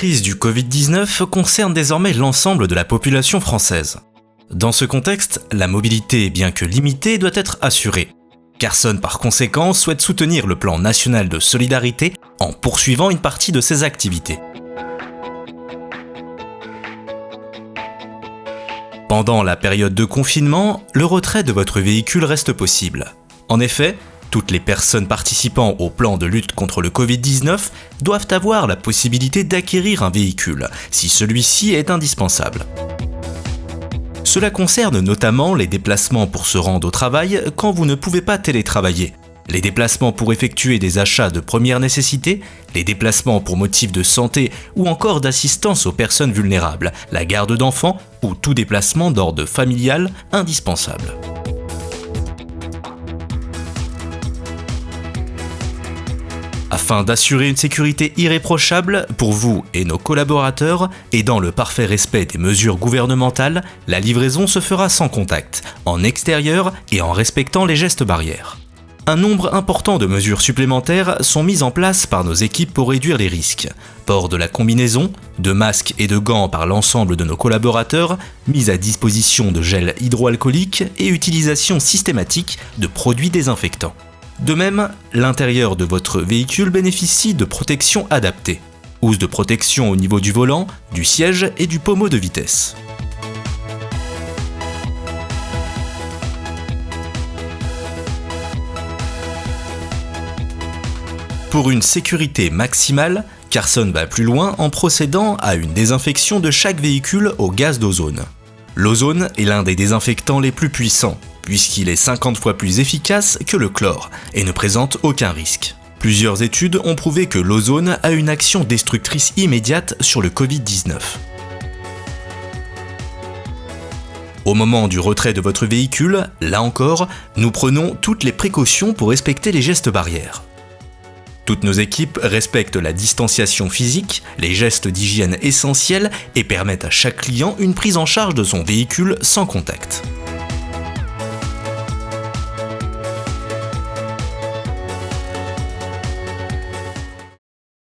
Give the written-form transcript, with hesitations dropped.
crise du Covid-19 concerne désormais l'ensemble de la population française. Dans ce contexte, la mobilité, bien que limitée, doit être assurée. Carson, par conséquent, souhaite soutenir le plan national de solidarité en poursuivant une partie de ses activités. Pendant la période de confinement, le retrait de votre véhicule reste possible. En effet, toutes les personnes participant au plan de lutte contre le Covid-19 doivent avoir la possibilité d'acquérir un véhicule, si celui-ci est indispensable. Cela concerne notamment les déplacements pour se rendre au travail quand vous ne pouvez pas télétravailler, les déplacements pour effectuer des achats de première nécessité, les déplacements pour motifs de santé ou encore d'assistance aux personnes vulnérables, la garde d'enfants ou tout déplacement d'ordre familial indispensable. Afin d'assurer une sécurité irréprochable pour vous et nos collaborateurs, et dans le parfait respect des mesures gouvernementales, la livraison se fera sans contact, en extérieur et en respectant les gestes barrières. Un nombre important de mesures supplémentaires sont mises en place par nos équipes pour réduire les risques. Port de la combinaison, de masques et de gants par l'ensemble de nos collaborateurs, mise à disposition de gel hydroalcoolique et utilisation systématique de produits désinfectants. De même, l'intérieur de votre véhicule bénéficie de protections adaptées. Housse de protection au niveau du volant, du siège et du pommeau de vitesse. Pour une sécurité maximale, Carson va plus loin en procédant à une désinfection de chaque véhicule au gaz d'ozone. L'ozone est l'un des désinfectants les plus puissants, puisqu'il est 50 fois plus efficace que le chlore et ne présente aucun risque. Plusieurs études ont prouvé que l'ozone a une action destructrice immédiate sur le Covid-19. Au moment du retrait de votre véhicule, là encore, nous prenons toutes les précautions pour respecter les gestes barrières. Toutes nos équipes respectent la distanciation physique, les gestes d'hygiène essentiels et permettent à chaque client une prise en charge de son véhicule sans contact.